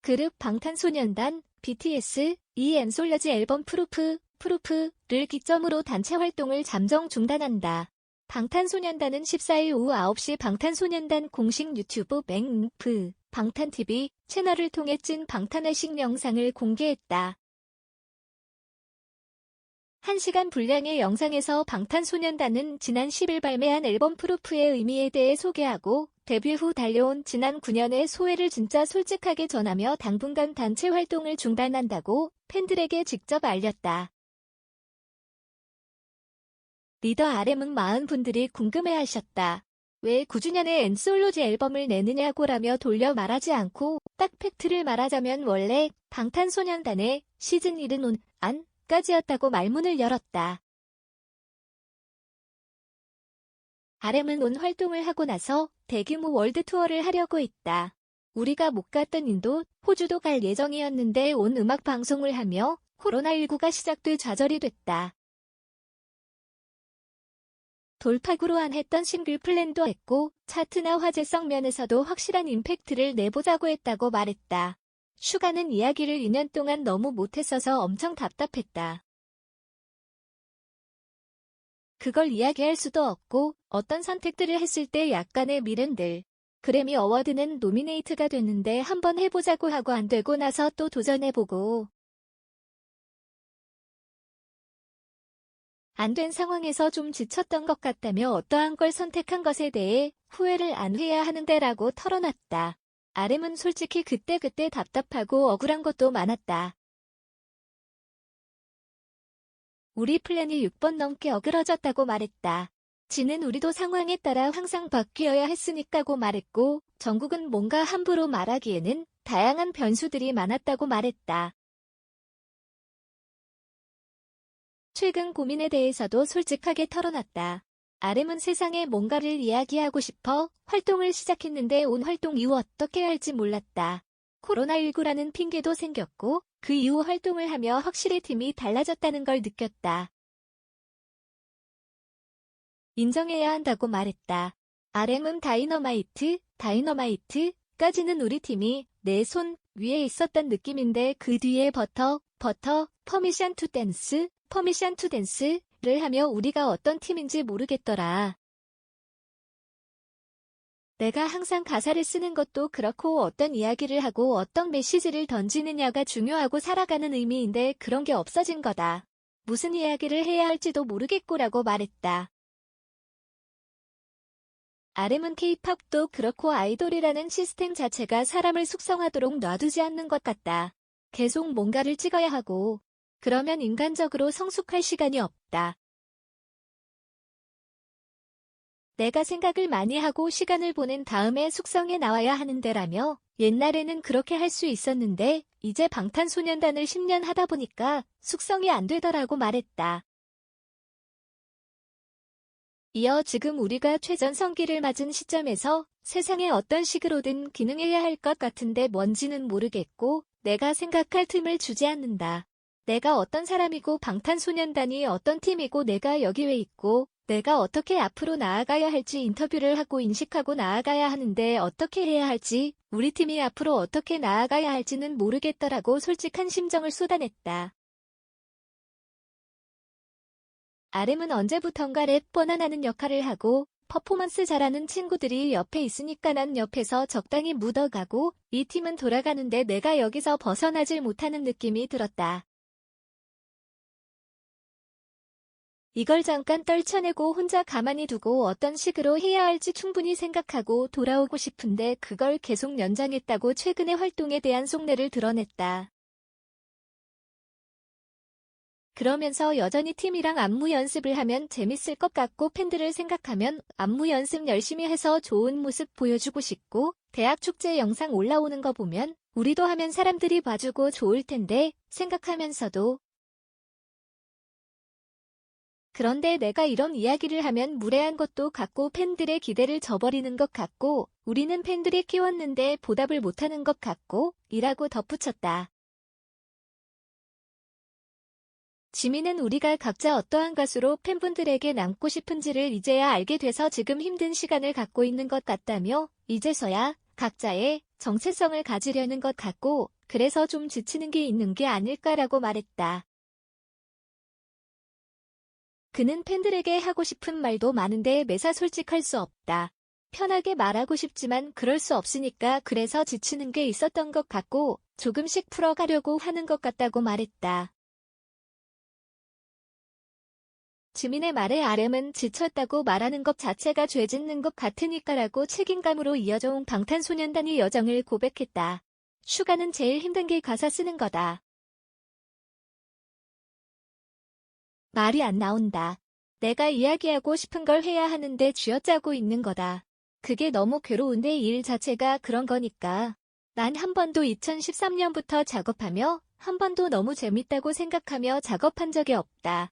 그룹 방탄소년단, BTS, 이 앤솔러지 앨범 프루프를 기점으로 단체 활동을 잠정 중단한다. 방탄소년단은 14일 오후 9시 방탄소년단 공식 유튜브 방탄TV 채널을 통해 찐 방탄회식 영상을 공개했다. 1시간 분량의 영상에서 방탄소년단은 지난 10일 발매한 앨범 프루프의 의미에 대해 소개하고 데뷔 후 달려온 지난 9년의 소회를 진짜 솔직하게 전하며 당분간 단체 활동을 중단한다고 팬들에게 직접 알렸다. 리더 RM은 많은 분들이 궁금해하셨다. 왜 9주년의 앤솔로지 앨범을 내느냐고라며 돌려 말하지 않고 딱 팩트를 말하자면 원래 방탄소년단의 시즌 1은 온, 안, 까지였다고 말문을 열었다. RM은 온 활동을 하고 나서 대규모 월드 투어를 하려고 있다. 우리가 못 갔던 인도, 호주도 갈 예정이었는데 온 음악 방송을 하며 코로나19가 시작돼 좌절이 됐다. 돌파구로 안 했던 싱글 플랜도 했고 차트나 화제성 면에서도 확실한 임팩트를 내보자고 했다고 말했다. 슈가는 이야기를 2년 동안 너무 못했어서 엄청 답답했다. 그걸 이야기할 수도 없고 어떤 선택들을 했을 때 약간의 미련들. 그래미 어워드는 노미네이트가 됐는데 한번 해보자고 하고 안 되고 나서 또 도전해보고 안 된 상황에서 좀 지쳤던 것 같다며 어떠한 걸 선택한 것에 대해 후회를 안 해야 하는데 라고 털어놨다. RM은 솔직히 그때그때 답답하고 억울한 것도 많았다. 우리 플랜이 6번 넘게 어그러졌다고 말했다. 지는 우리도 상황에 따라 항상 바뀌어야 했으니까고 말했고 정국은 뭔가 함부로 말하기에는 다양한 변수들이 많았다고 말했다. 최근 고민에 대해서도 솔직하게 털어놨다. RM은 세상에 뭔가를 이야기하고 싶어 활동을 시작했는데 온 활동 이후 어떻게 할지 몰랐다. 코로나19라는 핑계도 생겼고 그 이후 활동을 하며 확실히 팀이 달라졌다는 걸 느꼈다. 인정해야 한다고 말했다. RM은 다이너마이트까지는 우리 팀이 내 손 위에 있었던 느낌인데 그 뒤에 퍼미션 투 댄스를 하며 우리가 어떤 팀인지 모르겠더라. 내가 항상 가사를 쓰는 것도 그렇고 어떤 이야기를 하고 어떤 메시지를 던지느냐가 중요하고 살아가는 의미인데 그런 게 없어진 거다. 무슨 이야기를 해야 할지도 모르겠고라고 말했다. RM은 K-팝도 그렇고 아이돌이라는 시스템 자체가 사람을 숙성하도록 놔두지 않는 것 같다. 계속 뭔가를 찍어야 하고 그러면 인간적으로 성숙할 시간이 없다. 내가 생각을 많이 하고 시간을 보낸 다음에 숙성해 나와야 하는데라며 옛날에는 그렇게 할 수 있었는데 이제 방탄소년단을 10년 하다 보니까 숙성이 안 되더라고 말했다. 이어 지금 우리가 최전성기를 맞은 시점에서 세상에 어떤 식으로든 기능해야 할 것 같은데 뭔지는 모르겠고 내가 생각할 틈을 주지 않는다. 내가 어떤 사람이고 방탄소년단이 어떤 팀이고 내가 여기 왜 있고 내가 어떻게 앞으로 나아가야 할지 인터뷰를 하고 인식하고 나아가야 하는데 어떻게 해야 할지 우리 팀이 앞으로 어떻게 나아가야 할지는 모르겠더라고 솔직한 심정을 쏟아냈다. RM은 언제부턴가 랩 번안하는 역할을 하고 퍼포먼스 잘하는 친구들이 옆에 있으니까 난 옆에서 적당히 묻어가고 이 팀은 돌아가는데 내가 여기서 벗어나질 못하는 느낌이 들었다. 이걸 잠깐 떨쳐내고 혼자 가만히 두고 어떤 식으로 해야 할지 충분히 생각하고 돌아오고 싶은데 그걸 계속 연장했다고 최근의 활동에 대한 속내를 드러냈다. 그러면서 여전히 팀이랑 안무 연습을 하면 재밌을 것 같고 팬들을 생각하면 안무 연습 열심히 해서 좋은 모습 보여주고 싶고 대학 축제 영상 올라오는 거 보면 우리도 하면 사람들이 봐주고 좋을 텐데 생각하면서도 그런데 내가 이런 이야기를 하면 무례한 것도 같고 팬들의 기대를 저버리는 것 같고 우리는 팬들이 키웠는데 보답을 못하는 것 같고 이라고 덧붙였다. 지민은 우리가 각자 어떠한 가수로 팬분들에게 남고 싶은지를 이제야 알게 돼서 지금 힘든 시간을 갖고 있는 것 같다며 이제서야 각자의 정체성을 가지려는 것 같고 그래서 좀 지치는 게 있는 게 아닐까라고 말했다. 그는 팬들에게 하고 싶은 말도 많은데 매사 솔직할 수 없다. 편하게 말하고 싶지만 그럴 수 없으니까 그래서 지치는 게 있었던 것 같고 조금씩 풀어가려고 하는 것 같다고 말했다. 지민의 말에 RM은 지쳤다고 말하는 것 자체가 죄 짓는 것 같으니까라고 책임감으로 이어져온 방탄소년단의 여정을 고백했다. 슈가는 제일 힘든 게 가사 쓰는 거다. 말이 안 나온다. 내가 이야기하고 싶은 걸 해야 하는데 쥐어짜고 있는 거다. 그게 너무 괴로운데 일 자체가 그런 거니까. 난 한 번도 2013년부터 작업하며 한 번도 너무 재밌다고 생각하며 작업한 적이 없다.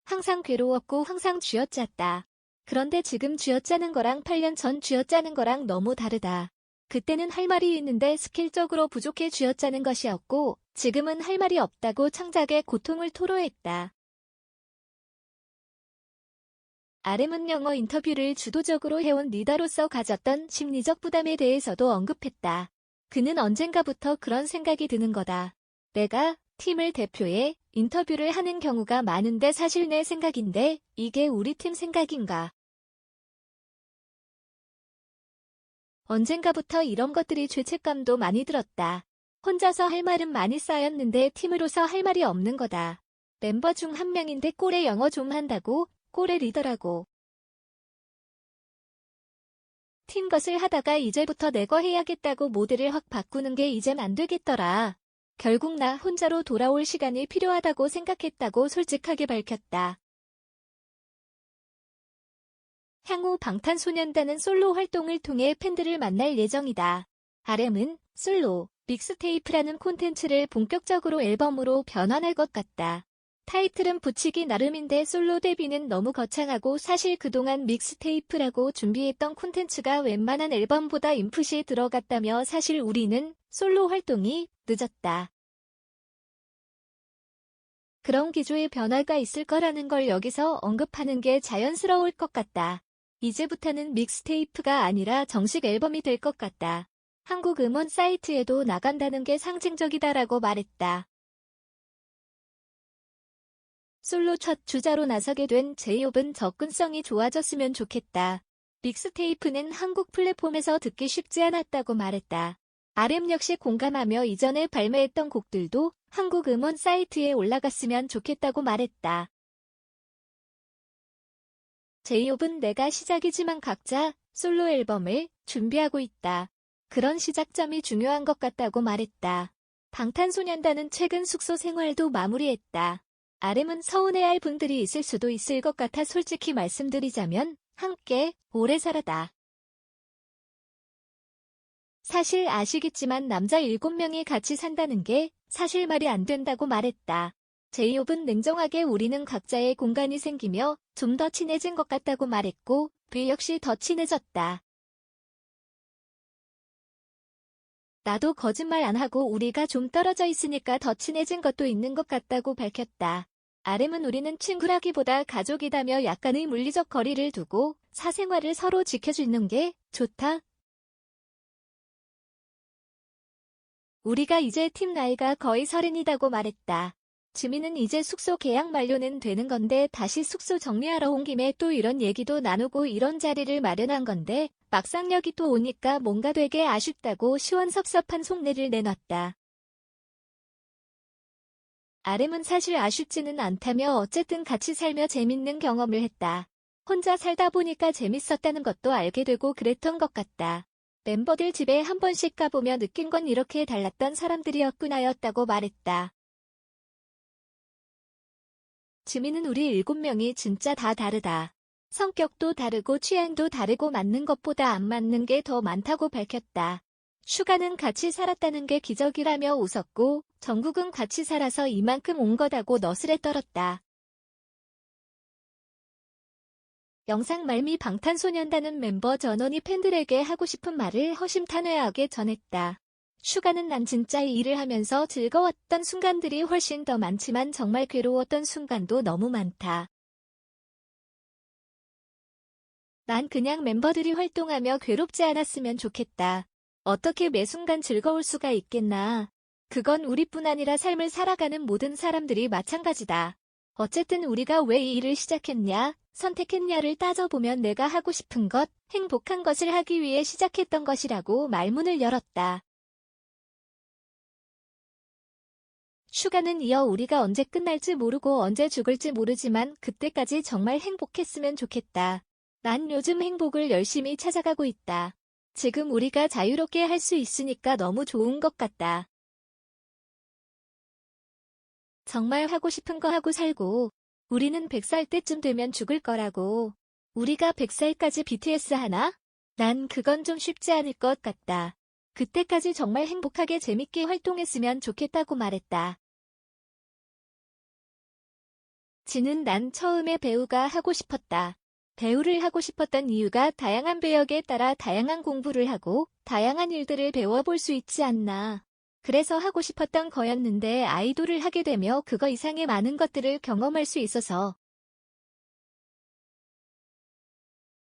항상 괴로웠고 항상 쥐어짰다. 그런데 지금 쥐어짜는 거랑 8년 전 쥐어짜는 거랑 너무 다르다. 그때는 할 말이 있는데 스킬적으로 부족해 쥐어짜는 것이었고 지금은 할 말이 없다고 창작의 고통을 토로했다. RM은 영어 인터뷰를 주도적으로 해온 리더로서 가졌던 심리적 부담에 대해서도 언급했다. 그는 언젠가부터 그런 생각이 드는 거다. 내가 팀을 대표해 인터뷰를 하는 경우가 많은데 사실 내 생각인데 이게 우리 팀 생각인가? 언젠가부터 이런 것들이 죄책감도 많이 들었다. 혼자서 할 말은 많이 쌓였는데 팀으로서 할 말이 없는 거다. 멤버 중 한 명인데 꼴에 영어 좀 한다고 꼴의 리더라고. 팀 것을 하다가 이제부터 내 거 해야겠다고 모델을 확 바꾸는 게 이젠 안 되겠더라. 결국 나 혼자로 돌아올 시간이 필요하다고 생각했다고 솔직하게 밝혔다. 향후 방탄소년단은 솔로 활동을 통해 팬들을 만날 예정이다. RM은 솔로, 믹스테이프라는 콘텐츠를 본격적으로 앨범으로 변환할 것 같다. 타이틀은 붙이기 나름인데 솔로 데뷔는 너무 거창하고 사실 그동안 믹스테이프라고 준비했던 콘텐츠가 웬만한 앨범보다 인풋이 들어갔다며 사실 우리는 솔로 활동이 늦었다. 그런 기조의 변화가 있을 거라는 걸 여기서 언급하는 게 자연스러울 것 같다. 이제부터는 믹스테이프가 아니라 정식 앨범이 될 것 같다. 한국 음원 사이트에도 나간다는 게 상징적이다라고 말했다. 솔로 첫 주자로 나서게 된 제이홉은 접근성이 좋아졌으면 좋겠다. 믹스테이프는 한국 플랫폼에서 듣기 쉽지 않았다고 말했다. RM 역시 공감하며 이전에 발매했던 곡들도 한국 음원 사이트에 올라갔으면 좋겠다고 말했다. 제이홉은 내가 시작이지만 각자 솔로 앨범을 준비하고 있다. 그런 시작점이 중요한 것 같다고 말했다. 방탄소년단은 최근 숙소 생활도 마무리했다. RM은 서운해할 분들이 있을 수도 있을 것 같아 솔직히 말씀드리자면 함께 오래 살아다. 사실 아시겠지만 남자 7명이 같이 산다는 게 사실 말이 안 된다고 말했다. 제이홉은 냉정하게 우리는 각자의 공간이 생기며 좀 더 친해진 것 같다고 말했고 V 역시 더 친해졌다. 나도 거짓말 안 하고 우리가 좀 떨어져 있으니까 더 친해진 것도 있는 것 같다고 밝혔다. RM은 우리는 친구라기보다 가족이다며 약간의 물리적 거리를 두고 사생활을 서로 지켜주는 게 좋다. 우리가 이제 팀 나이가 거의 30이다고 말했다. 지민은 이제 숙소 계약 만료는 되는 건데 다시 숙소 정리하러 온 김에 또 이런 얘기도 나누고 이런 자리를 마련한 건데 막상 여기 또 오니까 뭔가 되게 아쉽다고 시원섭섭한 속내를 내놨다. RM은 사실 아쉽지는 않다며 어쨌든 같이 살며 재밌는 경험을 했다. 혼자 살다 보니까 재밌었다는 것도 알게 되고 그랬던 것 같다. 멤버들 집에 한 번씩 가보며 느낀 건 이렇게 달랐던 사람들이었구나였다고 말했다. 지민은 우리 7명이 진짜 다 다르다. 성격도 다르고 취향도 다르고 맞는 것보다 안 맞는 게 더 많다고 밝혔다. 슈가는 같이 살았다는 게 기적이라며 웃었고 정국은 같이 살아서 이만큼 온 거다고 너스레 떨었다. 영상 말미 방탄소년단은 멤버 전원이 팬들에게 하고 싶은 말을 허심탄회하게 전했다. 슈가는 난 진짜 이 일을 하면서 즐거웠던 순간들이 훨씬 더 많지만 정말 괴로웠던 순간도 너무 많다. 난 그냥 멤버들이 활동하며 괴롭지 않았으면 좋겠다. 어떻게 매 순간 즐거울 수가 있겠나. 그건 우리뿐 아니라 삶을 살아가는 모든 사람들이 마찬가지다. 어쨌든 우리가 왜 이 일을 시작했냐, 선택했냐를 따져보면 내가 하고 싶은 것, 행복한 것을 하기 위해 시작했던 것이라고 말문을 열었다. 휴가는 이어 우리가 언제 끝날지 모르고 언제 죽을지 모르지만 그때까지 정말 행복했으면 좋겠다. 난 요즘 행복을 열심히 찾아가고 있다. 지금 우리가 자유롭게 할 수 있으니까 너무 좋은 것 같다. 정말 하고 싶은 거 하고 살고, 우리는 100살 때쯤 되면 죽을 거라고. 우리가 100살까지 BTS 하나? 난 그건 좀 쉽지 않을 것 같다. 그때까지 정말 행복하게 재밌게 활동했으면 좋겠다고 말했다. 지는 난 처음에 배우가 하고 싶었다. 배우를 하고 싶었던 이유가 다양한 배역에 따라 다양한 공부를 하고 다양한 일들을 배워볼 수 있지 않나. 그래서 하고 싶었던 거였는데 아이돌을 하게 되며 그거 이상의 많은 것들을 경험할 수 있어서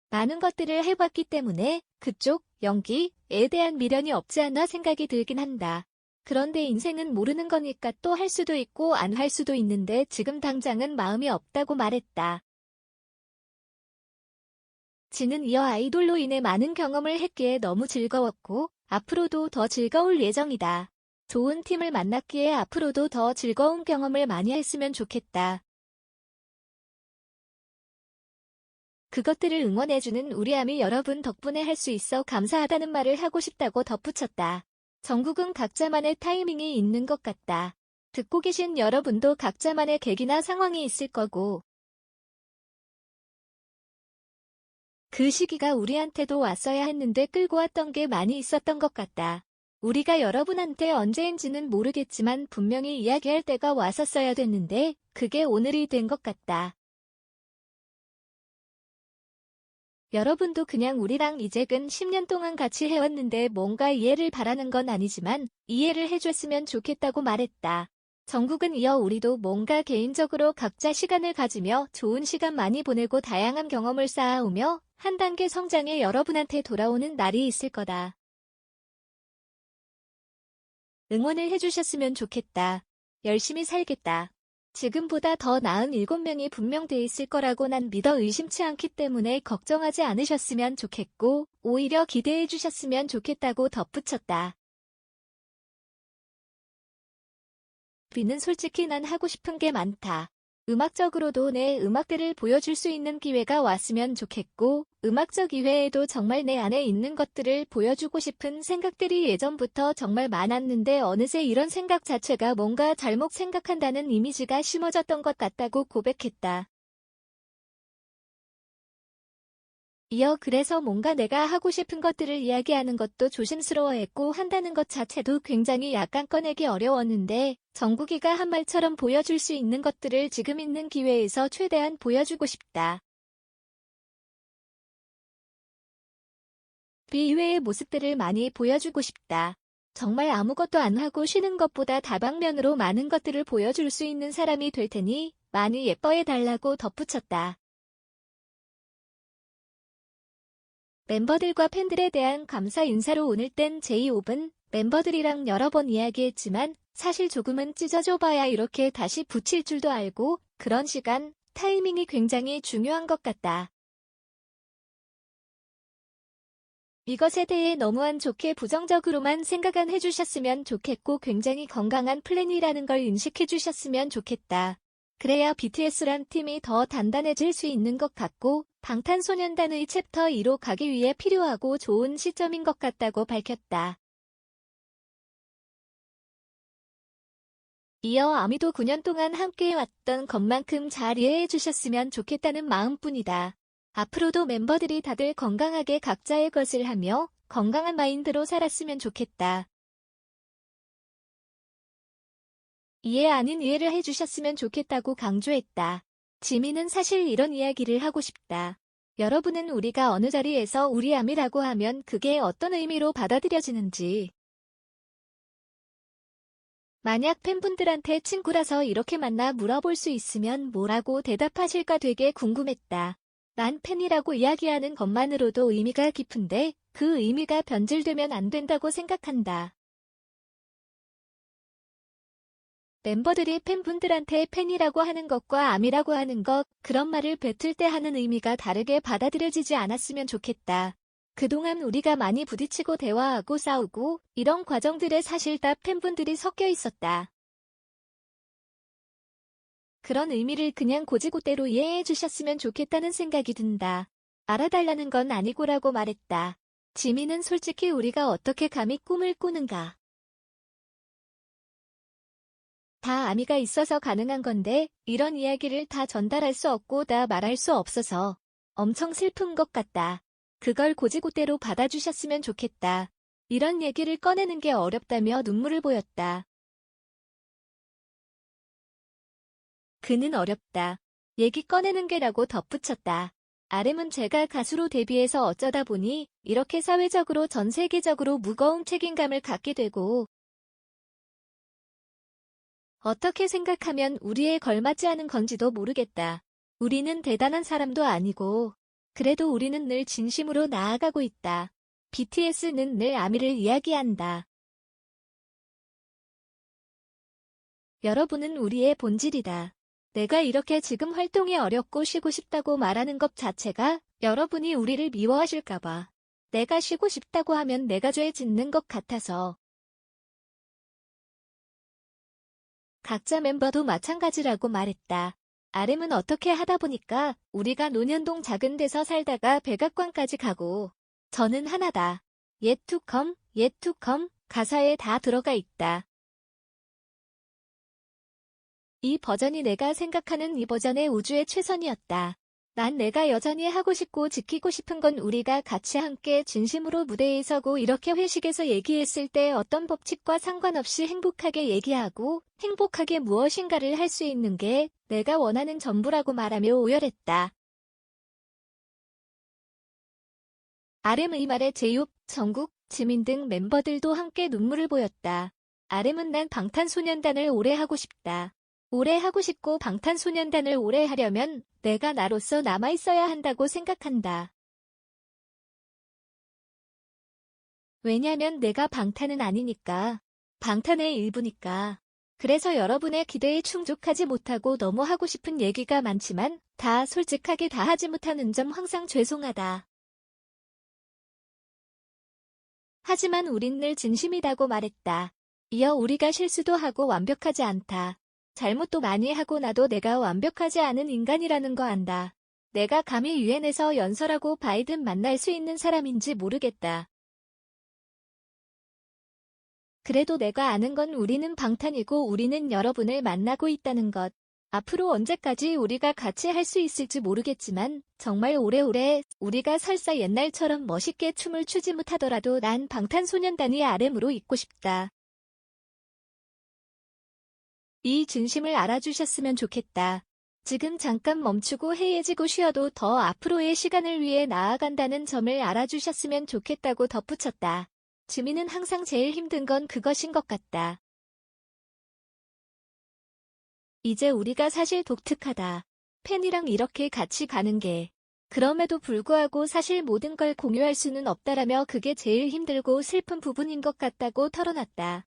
많은 것들을 해봤기 때문에 그쪽, 연기에 대한 미련이 없지 않아 생각이 들긴 한다. 그런데 인생은 모르는 거니까 또 할 수도 있고 안 할 수도 있는데 지금 당장은 마음이 없다고 말했다. 지는 이어 아이돌로 인해 많은 경험을 했기에 너무 즐거웠고 앞으로도 더 즐거울 예정이다. 좋은 팀을 만났기에 앞으로도 더 즐거운 경험을 많이 했으면 좋겠다. 그것들을 응원해주는 우리 아미 여러분 덕분에 할 수 있어 감사하다는 말을 하고 싶다고 덧붙였다. 전국은 각자만의 타이밍이 있는 것 같다. 듣고 계신 여러분도 각자만의 계기나 상황이 있을 거고 그 시기가 우리한테도 왔어야 했는데 끌고 왔던 게 많이 있었던 것 같다. 우리가 여러분한테 언제인지는 모르겠지만 분명히 이야기할 때가 왔었어야 됐는데 그게 오늘이 된 것 같다. 여러분도 그냥 우리랑 이제 근 10년 동안 같이 해왔는데 뭔가 이해를 바라는 건 아니지만 이해를 해줬으면 좋겠다고 말했다. 정국은 이어 우리도 뭔가 개인적으로 각자 시간을 가지며 좋은 시간 많이 보내고 다양한 경험을 쌓아오며 한 단계 성장해 여러분한테 돌아오는 날이 있을 거다. 응원을 해주셨으면 좋겠다. 열심히 살겠다. 지금보다 더 나은 7명이 분명 돼 있을 거라고 난 믿어 의심치 않기 때문에 걱정하지 않으셨으면 좋겠고 오히려 기대해 주셨으면 좋겠다고 덧붙였다. 비는 솔직히 난 하고 싶은 게 많다. 음악적으로도 내 음악들을 보여줄 수 있는 기회가 왔으면 좋겠고 음악적 이외에도 정말 내 안에 있는 것들을 보여주고 싶은 생각들이 예전부터 정말 많았는데 어느새 이런 생각 자체가 뭔가 잘못 생각한다는 이미지가 심어졌던 것 같다고 고백했다. 이어 그래서 뭔가 내가 하고 싶은 것들을 이야기하는 것도 조심스러워했고 한다는 것 자체도 굉장히 약간 꺼내기 어려웠는데 정국이가 한 말처럼 보여줄 수 있는 것들을 지금 있는 기회에서 최대한 보여주고 싶다. 비이외의 모습들을 많이 보여주고 싶다. 정말 아무것도 안 하고 쉬는 것보다 다방면으로 많은 것들을 보여줄 수 있는 사람이 될 테니 많이 예뻐해달라고 덧붙였다. 멤버들과 팬들에 대한 감사 인사로 오늘 땐 제이홉은 멤버들이랑 여러 번 이야기했지만 사실 조금은 찢어져봐야 이렇게 다시 붙일 줄도 알고 그런 시간, 타이밍이 굉장히 중요한 것 같다. 이것에 대해 너무 안 좋게 부정적으로만 생각 안 해주셨으면 좋겠고 굉장히 건강한 플랜이라는 걸 인식해주셨으면 좋겠다. 그래야 BTS란 팀이 더 단단해질 수 있는 것 같고 방탄소년단의 챕터 2로 가기 위해 필요하고 좋은 시점인 것 같다고 밝혔다. 이어 아미도 9년 동안 함께해왔던 것만큼 잘 이해해 주셨으면 좋겠다는 마음뿐이다. 앞으로도 멤버들이 다들 건강하게 각자의 것을 하며 건강한 마인드로 살았으면 좋겠다. 이해 아닌 이해를 해주셨으면 좋겠다고 강조했다. 지민은 사실 이런 이야기를 하고 싶다. 여러분은 우리가 어느 자리에서 우리 아미라고 하면 그게 어떤 의미로 받아들여지는지. 만약 팬분들한테 친구라서 이렇게 만나 물어볼 수 있으면 뭐라고 대답하실까 되게 궁금했다. 난 팬이라고 이야기하는 것만으로도 의미가 깊은데 그 의미가 변질되면 안 된다고 생각한다. 멤버들이 팬분들한테 팬이라고 하는 것과 암이라고 하는 것, 그런 말을 뱉을 때 하는 의미가 다르게 받아들여지지 않았으면 좋겠다. 그동안 우리가 많이 부딪히고 대화하고 싸우고 이런 과정들에 사실 다 팬분들이 섞여 있었다. 그런 의미를 그냥 고지고대로 이해해 주셨으면 좋겠다는 생각이 든다. 알아달라는 건 아니고라고 말했다. 지민은 솔직히 우리가 어떻게 감히 꿈을 꾸는가. 다 아미가 있어서 가능한 건데 이런 이야기를 다 전달할 수 없고 다 말할 수 없어서 엄청 슬픈 것 같다. 그걸 고지고대로 받아주셨으면 좋겠다. 이런 얘기를 꺼내는 게 어렵다며 눈물을 보였다. 그는 어렵다. 얘기 꺼내는 게라고 덧붙였다. RM은 제가 가수로 데뷔해서 어쩌다 보니 이렇게 사회적으로 전 세계적으로 무거운 책임감을 갖게 되고 어떻게 생각하면 우리에 걸맞지 않은 건지도 모르겠다. 우리는 대단한 사람도 아니고 그래도 우리는 늘 진심으로 나아가고 있다. BTS는 늘 아미를 이야기한다. 여러분은 우리의 본질이다. 내가 이렇게 지금 활동이 어렵고 쉬고 싶다고 말하는 것 자체가 여러분이 우리를 미워하실까봐. 내가 쉬고 싶다고 하면 내가 죄 짓는 것 같아서. 각자 멤버도 마찬가지라고 말했다. RM은 어떻게 하다 보니까 우리가 논현동 작은 데서 살다가 백악관까지 가고 저는 하나다. Yet to come, yet to come 가사에 다 들어가 있다. 이 버전이 내가 생각하는 이 버전의 우주의 최선이었다. 난 내가 여전히 하고 싶고 지키고 싶은 건 우리가 같이 함께 진심으로 무대에 서고 이렇게 회식에서 얘기했을 때 어떤 법칙과 상관없이 행복하게 얘기하고 행복하게 무엇인가를 할 수 있는 게 내가 원하는 전부라고 말하며 오열했다. RM의 말에 제이홉, 정국, 지민 등 멤버들도 함께 눈물을 보였다. RM은 난 방탄소년단을 오래 하고 싶다. 오래 하고 싶고 방탄소년단을 오래 하려면 내가 나로서 남아있어야 한다고 생각한다. 왜냐면 내가 방탄은 아니니까. 방탄의 일부니까. 그래서 여러분의 기대에 충족하지 못하고 너무 하고 싶은 얘기가 많지만 다 솔직하게 다 하지 못하는 점 항상 죄송하다. 하지만 우린 늘 진심이라고 말했다. 이어 우리가 실수도 하고 완벽하지 않다. 잘못도 많이 하고 나도 내가 완벽하지 않은 인간이라는 거 안다. 내가 감히 유엔에서 연설하고 바이든 만날 수 있는 사람인지 모르겠다. 그래도 내가 아는 건 우리는 방탄이고 우리는 여러분을 만나고 있다는 것. 앞으로 언제까지 우리가 같이 할 수 있을지 모르겠지만 정말 오래오래 우리가 설사 옛날처럼 멋있게 춤을 추지 못하더라도 난 방탄소년단이 RM으로 있고 싶다. 이 진심을 알아주셨으면 좋겠다. 지금 잠깐 멈추고 해이해지고 쉬어도 더 앞으로의 시간을 위해 나아간다는 점을 알아주셨으면 좋겠다고 덧붙였다. 지민은 항상 제일 힘든 건 그것인 것 같다. 이제 우리가 사실 독특하다. 팬이랑 이렇게 같이 가는 게. 그럼에도 불구하고 사실 모든 걸 공유할 수는 없다라며 그게 제일 힘들고 슬픈 부분인 것 같다고 털어놨다.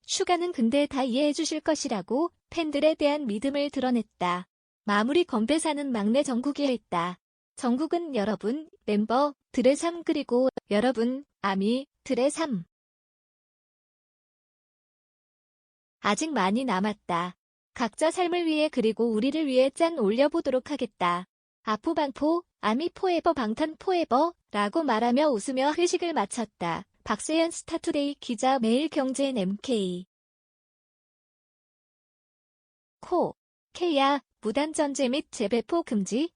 슈가는 근데 다 이해해 주실 것이라고 팬들에 대한 믿음을 드러냈다. 마무리 건배사는 막내 정국이 했다. 정국은 여러분, 멤버들의 삶 그리고 여러분, 아미들의 삶. 아직 많이 남았다. 각자 삶을 위해 그리고 우리를 위해 짠 올려보도록 하겠다. 아포방포, 아미 포에버 방탄 포에버 라고 말하며 웃으며 회식을 마쳤다. 박세현 스타투데이 기자 매일경제인 MK. 코. K야, 무단전제 및 재배포 금지.